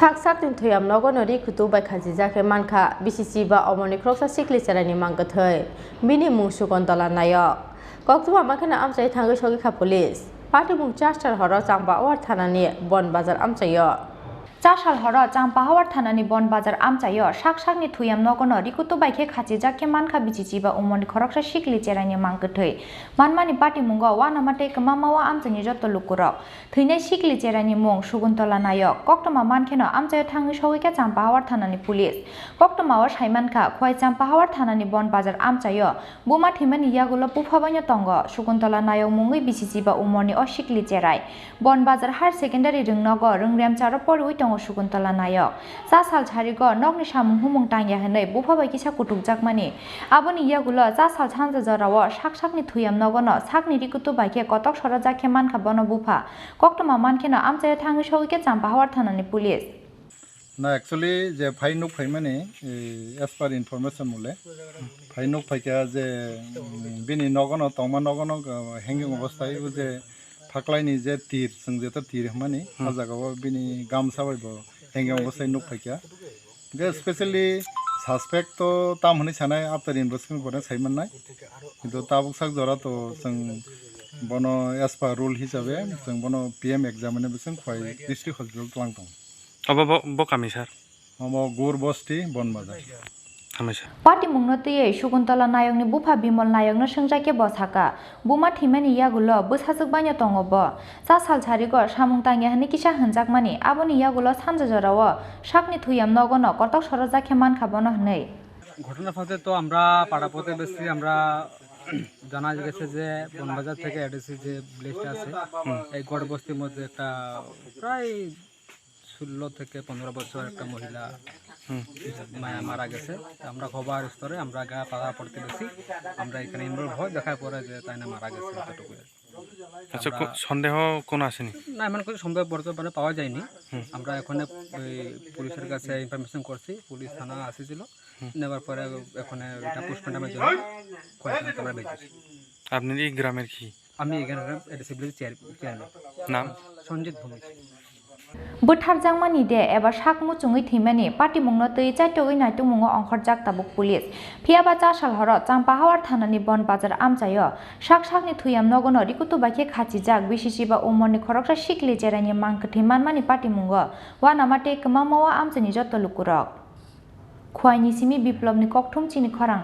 sak tin thoyam nogonori kutu bai khaji jake manka BCC ba omoni kroksa sikli charani mangkathai bini mung sukontola nayak koktuba makhana amchai thangai sogi kha police party mung chastar horo changba awar thanani bon bazar amchayo চাশাল হর চাম্পাহাওয়ার থানানি বন বাজার আমচাইয় শাকসাকনি Thuram নগন রিকুতু বাইকে খাচি জাকে মানখা BCC বা উমনি খরকসা শিকলি চেরাইনি মাংকথৈ মানমানি পাটি মুঙ্গ ওয়ানামাতে কমামাওয়া আমচাইনি যত লুকুরক থৈনাই শিকলি চেরাইনি মুং সুগুন্তলা নায়ক কক্তমা মানখেন আমচাইয় থাঙ্গি সগৈকে চাম্পাহাওয়ার থানানি পুলিশ কক্তমাওয়া সাইমানখা খোয়াই চাম্পাহাওয়ার থানানি বন বাজার আমচাইয় বুমা থিমানি ইয়াগুলো পুফাবাইনো তঙ্গ সুগুন্তলা নায়ক মুঙ্গই বিচিচি বা উমনি অ শিকলি চেরাই বন বাজার হায়ার সেকেন্ডারি রংনগ রংরাম চার পরউই তঙ্গ সুগুন্তলা নায়ক চা সাল ছাড়িগ নগনি সামুং হুমুং টাঙ্গিয়া হनै বুফাবাই কিসা কুটুক জাকমানি আবনি ইয়াগুলো চা সাল ছানজা জরাও শাকসাকনি থুয়াম নগন সাকনি রিকুতু বাইকে কতক সরা জাকে মানখা বন বুফা কক্তমা মানখেন আমচাই থাঙ্গি সগৈকে চাম্পাহাওয়ার থানানি পুলিশ না অ্যাকচুয়ালি যে ফাইনুক ফাইমানে এস পার ইনফরমেশন মুলে ফাইনুক ফাইকা যে বিনি নগন তমা নগন হ্যাঙ্গিং অবস্থায় যে ফাকলাইনি যে তীর जों যেটা তীর মানে হাজাগাও বিনি গামসা বাইব হ্যাঙ্গিং অবস্থায় নুক ফাইকা যে স্পেশালি সাসপেক্ট তো তাম হনি সানাय আফটার ইনভেস্টিগেশন করে সাইমান নাই কিন্তু তাবুক সাক জরা তো जों বনো এস পার রুল হিসাবে जों বনো পিএম এক্সামিনেশন খয় ডিস্ট্রিক্ট হসপিটাল তলাং দं বকামি স্যার গোর বস্তি বনবাজার পাটি মুংনতিয়ে সুগুন্তলা নায়কনি বুফা বিমল নায়কনো সংজাকে বসাকা বুমা থিমানি ইয়াগুলো বসাজকবাইনো তঙ্গব চা সাল ছারিগ সামুং তাঙ্গিয়া হনি কিসা হনজাকমানি আবনি ইয়াগুলো সানজা জরাও শাকনি থুয়াম নগন কতক সরজাকে মান খাবনো হनै ঘটনা ফাতে তো আমরা পাড়া প্রতিবেশী আমরা জানা গেছে যে বনবাজার থেকে এডিসি যে ভিলেজটা আছে এই গড় বস্তির মধ্যে একটা প্রায় 16 থেকে 15 বছর একটা মহিলা মারা গেছে আমরা খবর স্তরে আমরা গা পাড়া প্রতিবেশী আমরা এখানে ইনভলভ হই দেখার পরে যে তাই না মারা গেছে এতটুকু। আচ্ছা সন্দেহ কোন আসেনি না এমন কোনো সন্দেহ বর্তমানে পাওয়া যায়নি আমরা এখানে পুলিশের কাছে ইনফরমেশন করছি পুলিশ থানা আসেছিল নেবার পরে এখানে এটা পোস্টমর্টমের জন্য কয়েকজন আমরা বেজেছি। আপনি এই গ্রামের কি? আমি এখানে এডিসি ভিলেজ চেয়ারম্যান নাম সঞ্জিত ভূমি বুথারজাংমানি দে এবা শাকমু চুঙি থিমানি পাটি মুংনো তৈ চাইটগৈ নাইটু মুঙ অংখরজাক তাবুক পুলিশ ফিয়াবা চাশাল হর চাম্পাহাওয়ার থানানি বন বাজার আমচাইয় শাকসাকনি থুয়াম নগন রিকুতু বাইকে খাচি জাক বিসিসি বা উমনি খরকসা শিকলি চেরাইনি মাংকথি মানমানি পাটি মুঙ ওয়ানামাতে কমামাওয়া আমচাইনি যত লুকুরক খোয়াইনি সিমি বিপ্লবনি ককথুম চিনি খরাং।